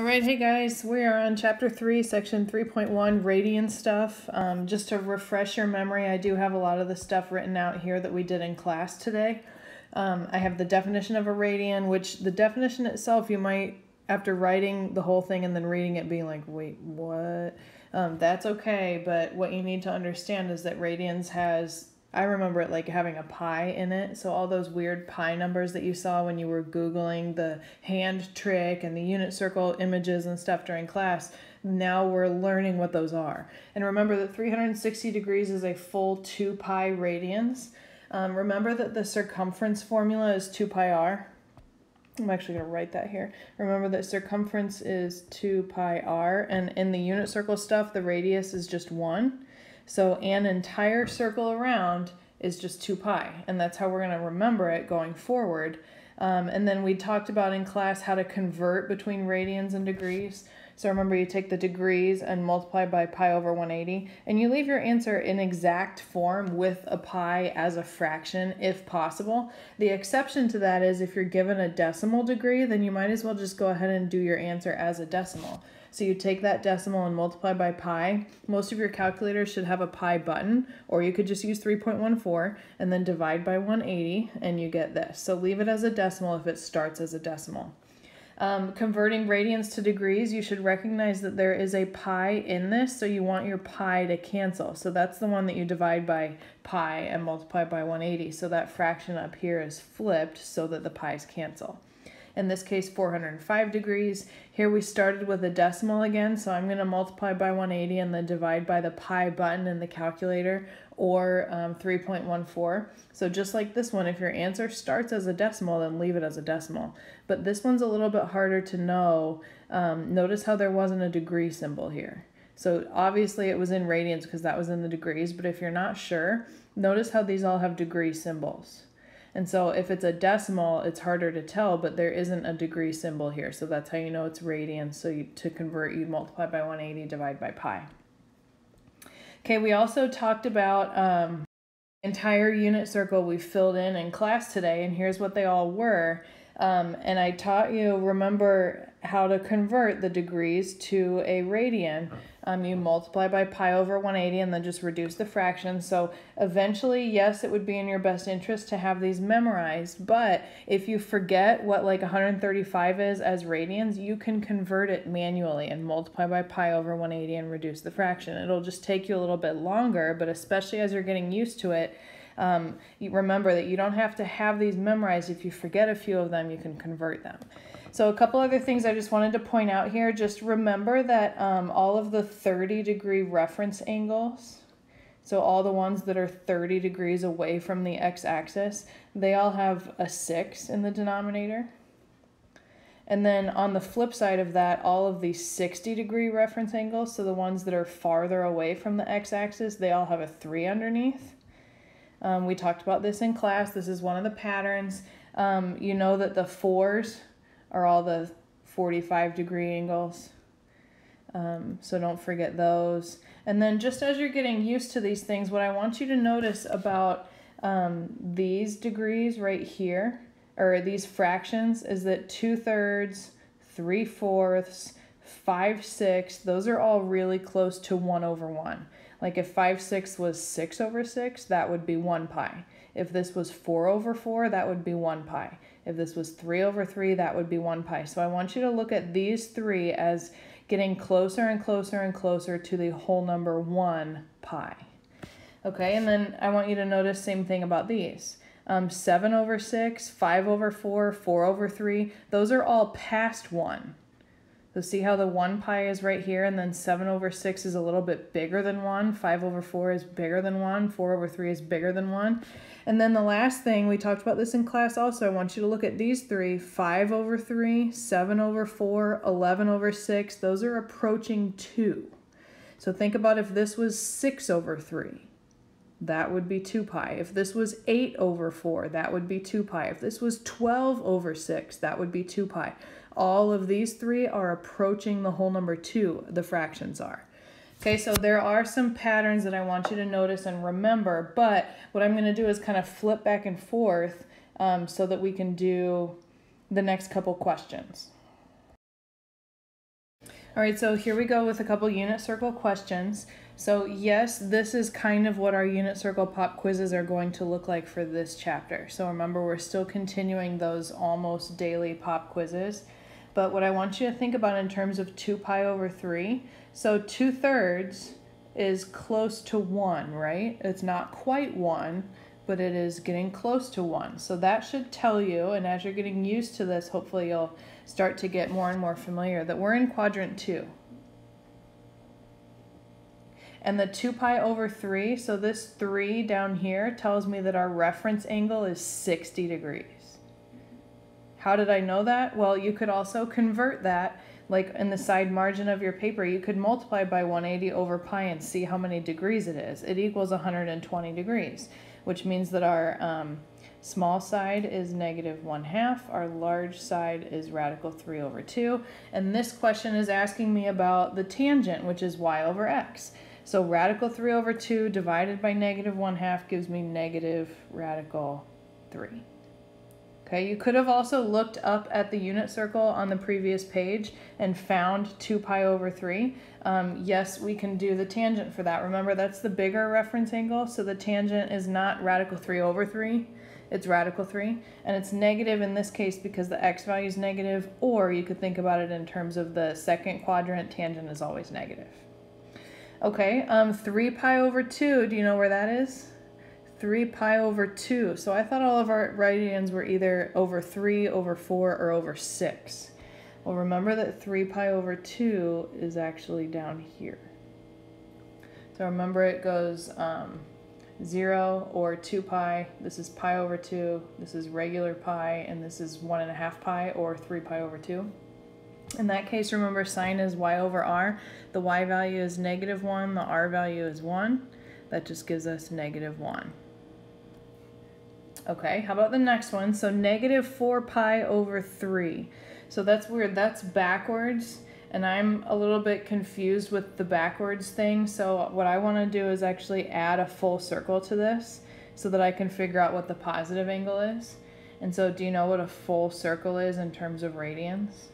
All right, hey guys, we are on chapter 3, section 3.1, Radian stuff. Just to refresh your memory, I do have a lot of the stuff written out here that we did in class today. I have the definition of a radian, which the definition itself, you might, after writing the whole thing and then reading it, being like, wait, what? That's okay, but what you need to understand is that radians has, I remember it like having a pi in it. So all those weird pi numbers that you saw when you were Googling the hand trick and the unit circle images and stuff during class, now we're learning what those are. And remember that 360 degrees is a full 2 pi radians. Remember that the circumference formula is 2 pi r. I'm actually going to write that here. Remember that circumference is 2 pi r, and in the unit circle stuff, the radius is just 1. So an entire circle around is just 2 pi, and that's how we're going to remember it going forward. And then we talked about in class how to convert between radians and degrees. So remember, you take the degrees and multiply by pi over 180, and you leave your answer in exact form with a pi as a fraction if possible. The exception to that is if you're given a decimal degree, then you might as well just go ahead and do your answer as a decimal. So you take that decimal and multiply by pi. Most of your calculators should have a pi button, or you could just use 3.14 and then divide by 180 and you get this. So leave it as a decimal if it starts as a decimal. Converting radians to degrees, you should recognize that there is a pi in this, so you want your pi to cancel. So that's the one that you divide by pi and multiply by 180. So that fraction up here is flipped so that the pi's cancel. In this case, 405 degrees. Here we started with a decimal again, so I'm going to multiply by 180 and then divide by the pi button in the calculator, or 3.14. So just like this one, if your answer starts as a decimal, then leave it as a decimal. But this one's a little bit harder to know. Notice how there wasn't a degree symbol here. So obviously it was in radians because that was in the degrees, but if you're not sure, notice how these all have degree symbols. And so if it's a decimal, it's harder to tell, but there isn't a degree symbol here. So that's how you know it's radians. So to convert, you multiply by 180, divide by pi. Okay, we also talked about entire unit circle we filled in class today, and here's what they all were. And I taught you, remember how to convert the degrees to a radian. You multiply by pi over 180 and then just reduce the fraction. So eventually, yes, it would be in your best interest to have these memorized, but if you forget what like 135 is as radians, you can convert it manually and multiply by pi over 180 and reduce the fraction. It'll just take you a little bit longer, but especially as you're getting used to it, you remember that you don't have to have these memorized. If you forget a few of them, you can convert them. So a couple other things I just wanted to point out here. Just remember that all of the 30-degree reference angles, so all the ones that are 30 degrees away from the x-axis, they all have a 6 in the denominator. And then on the flip side of that, all of the 60-degree reference angles, so the ones that are farther away from the x-axis, they all have a 3 underneath. We talked about this in class. This is one of the patterns. You know that the 4s are all the 45-degree angles. So don't forget those. And then just as you're getting used to these things, what I want you to notice about these degrees right here, or these fractions, is that 2/3, 3/4, 5/6, those are all really close to 1 over 1. Like if 5/6 was 6 over 6, that would be 1 pi. If this was 4 over 4, that would be 1 pi. If this was 3 over 3, that would be 1 pi. So I want you to look at these three as getting closer and closer and closer to the whole number 1 pi. Okay, and then I want you to notice same thing about these. 7 over 6, 5 over 4, 4 over 3, those are all past 1. So see how the 1 pi is right here, and then 7 over 6 is a little bit bigger than 1, 5 over 4 is bigger than 1, 4 over 3 is bigger than 1. And then the last thing, we talked about this in class also, I want you to look at these three, 5 over 3, 7 over 4, 11 over 6, those are approaching 2. So think about if this was 6 over 3. That would be 2 pi. If this was 8 over 4, that would be 2 pi. If this was 12 over 6, that would be 2 pi. All of these three are approaching the whole number 2, the fractions are. Okay, so there are some patterns that I want you to notice and remember, but what I'm going to do is kind of flip back and forth so that we can do the next couple questions. All right, so here we go with a couple unit circle questions. So yes, this is kind of what our unit circle pop quizzes are going to look like for this chapter. So remember, we're still continuing those almost daily pop quizzes. But what I want you to think about in terms of 2 pi over 3, so 2/3 is close to 1, right? It's not quite 1, but it is getting close to 1. So that should tell you, and as you're getting used to this, hopefully you'll start to get more and more familiar, that we're in quadrant 2. And the 2 pi over 3, so this 3 down here tells me that our reference angle is 60 degrees. How did I know that? Well, you could also convert that, like in the side margin of your paper, you could multiply by 180 over pi and see how many degrees it is. It equals 120 degrees, which means that our small side is -1/2, our large side is radical 3 over 2, and this question is asking me about the tangent, which is y over x. So radical 3 over 2 divided by -1/2 gives me negative radical 3. Okay, you could have also looked up at the unit circle on the previous page and found 2 pi over 3. Yes, we can do the tangent for that. Remember, that's the bigger reference angle, so the tangent is not radical 3 over 3, it's radical 3, and it's negative in this case because the x value is negative, or you could think about it in terms of the second quadrant, tangent is always negative. Okay, 3 pi over 2, do you know where that is? 3 pi over 2. So I thought all of our radians were either over 3, over 4, or over 6. Well, remember that 3 pi over 2 is actually down here. So remember, it goes 0 or 2 pi. This is pi over 2. This is regular pi, and this is 1.5 pi or 3 pi over 2. In that case, remember, sine is y over r. The y value is -1. The r value is 1. That just gives us -1. Okay, how about the next one? So -4 pi over 3. So that's weird. That's backwards, and I'm a little bit confused with the backwards thing. So what I want to do is actually add a full circle to this so that I can figure out what the positive angle is. And so do you know what a full circle is in terms of radians?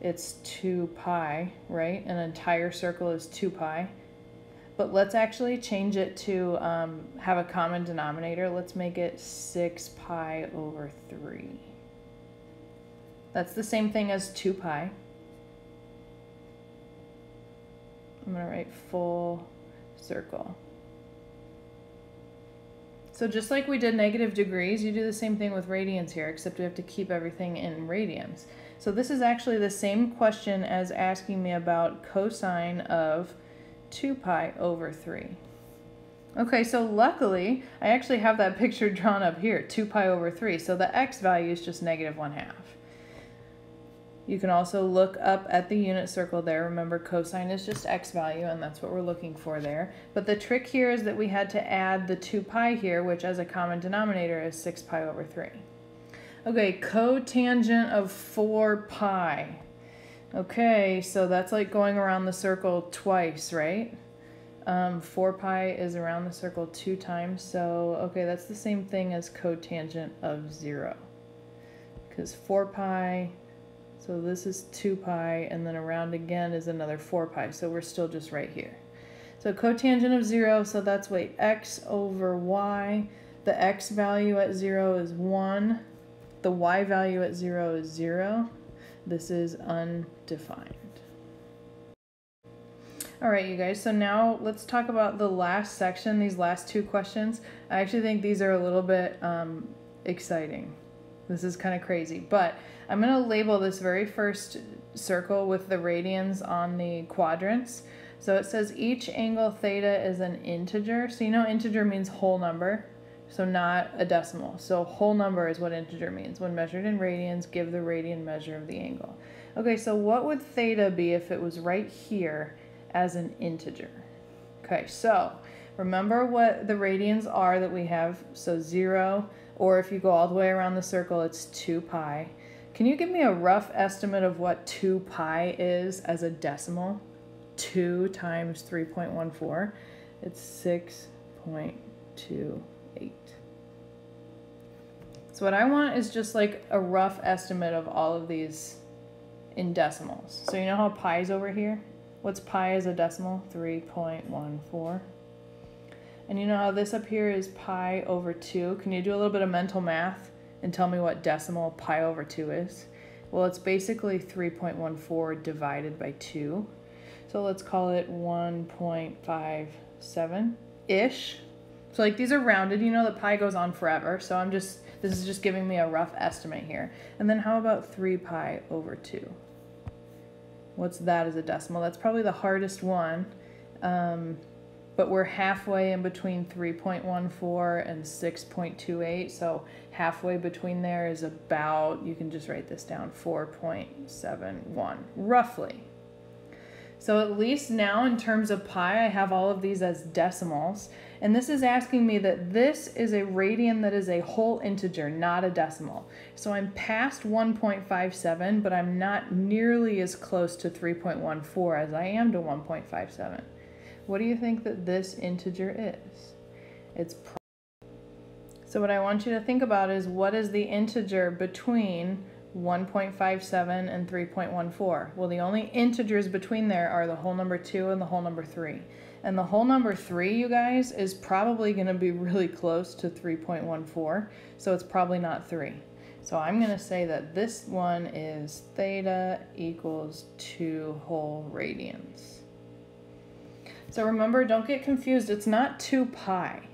It's 2 pi, right? An entire circle is 2 pi. But let's actually change it to have a common denominator. Let's make it 6 pi over 3. That's the same thing as 2 pi. I'm going to write full circle. So just like we did negative degrees, you do the same thing with radians here, except we have to keep everything in radians. So this is actually the same question as asking me about cosine of 2 pi over 3. Okay, so luckily, I actually have that picture drawn up here, 2 pi over 3. So the x value is just -1/2. You can also look up at the unit circle there. Remember, cosine is just x value, and that's what we're looking for there. But the trick here is that we had to add the 2 pi here, which as a common denominator is 6 pi over 3. Okay, cotangent of 4 pi. Okay, so that's like going around the circle twice, right? 4 pi is around the circle 2 times, so okay, that's the same thing as cotangent of 0. Because 4 pi, so this is 2 pi, and then around again is another 4 pi, so we're still just right here. So cotangent of 0, so that's, wait, x over y. The x value at 0 is 1. The y value at 0 is 0. This is undefined. All right, you guys, so now let's talk about the last section, these last 2 questions. I actually think these are a little bit exciting. This is kind of crazy, but I'm going to label this very first circle with the radians on the quadrants. So it says each angle theta is an integer. So you know integer means whole number. So not a decimal. So whole number is what integer means. When measured in radians, give the radian measure of the angle. Okay, so what would theta be if it was right here as an integer? Okay, so remember what the radians are that we have. So 0, or if you go all the way around the circle, it's 2 pi. Can you give me a rough estimate of what 2 pi is as a decimal? 2 times 3.14. It's 6.28. So what I want is just like a rough estimate of all of these in decimals. So you know how pi is over here? What's pi as a decimal? 3.14. And you know how this up here is pi over 2? Can you do a little bit of mental math and tell me what decimal pi over 2 is? Well, it's basically 3.14 divided by 2. So let's call it 1.57-ish. So like these are rounded, you know that pi goes on forever. So this is just giving me a rough estimate here. And then how about 3 pi over 2? What's that as a decimal? That's probably the hardest one. But we're halfway in between 3.14 and 6.28. So halfway between there is about, you can just write this down, 4.71, roughly. So at least now in terms of pi, I have all of these as decimals. And this is asking me that this is a radian that is a whole integer, not a decimal. So I'm past 1.57, but I'm not nearly as close to 3.14 as I am to 1.57. What do you think that this integer is? So what I want you to think about is, what is the integer between 1.57 and 3.14? Well, the only integers between there are the whole number 2 and the whole number 3. And the whole number 3, you guys, is probably going to be really close to 3.14, so it's probably not 3. So I'm going to say that this one is theta equals 2 whole radians. So remember, don't get confused. It's not 2 pi.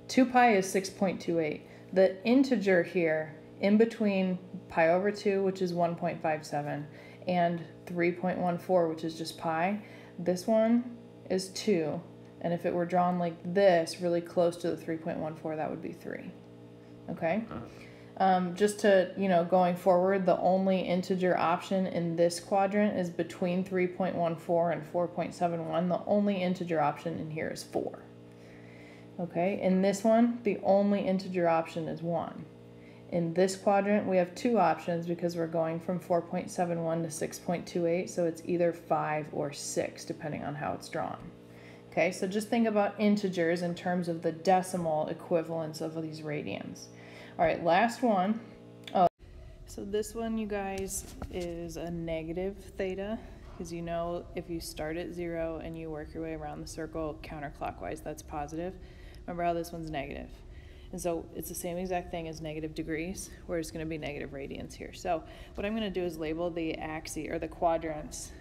2 pi is 6.28. The integer here in between pi over 2, which is 1.57, and 3.14, which is just pi, this one is 2. And if it were drawn like this, really close to the 3.14, that would be 3. Okay? Just to, going forward, the only integer option in this quadrant is between 3.14 and 4.71. The only integer option in here is 4. Okay, in this one, the only integer option is 1. In this quadrant, we have 2 options because we're going from 4.71 to 6.28, so it's either 5 or 6, depending on how it's drawn. Okay, so just think about integers in terms of the decimal equivalents of these radians. All right, last one. Oh, so this one, you guys, is a negative theta, because you know if you start at 0 and you work your way around the circle counterclockwise, that's positive. Remember how this one's negative. And so it's the same exact thing as negative degrees, where it's going to be negative radians here. So what I'm going to do is label the axes, or the quadrants,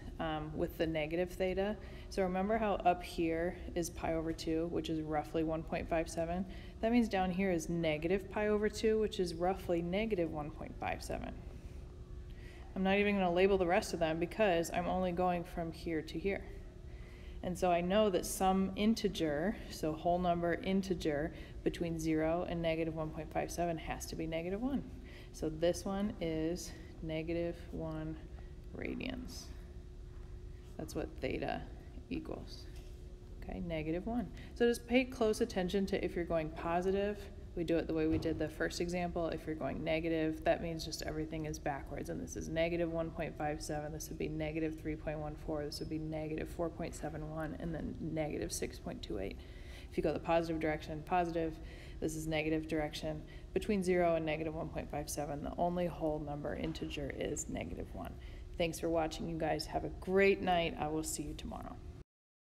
with the negative theta. So remember how up here is pi over 2, which is roughly 1.57? That means down here is negative pi over 2, which is roughly negative 1.57. I'm not even going to label the rest of them because I'm only going from here to here. And so I know that some integer, so whole number integer, between 0 and negative 1.57 has to be negative 1. So this one is negative 1 radians. That's what theta equals. Okay, negative 1. So just pay close attention to if you're going positive, we do it the way we did the first example. If you're going negative, that means just everything is backwards. And this is negative 1.57. This would be negative 3.14. This would be negative 4.71, and then negative 6.28. If you go the positive direction, positive, this is negative direction. Between 0 and negative 1.57, the only whole number integer is negative 1. Thanks for watching, you guys. Have a great night. I will see you tomorrow.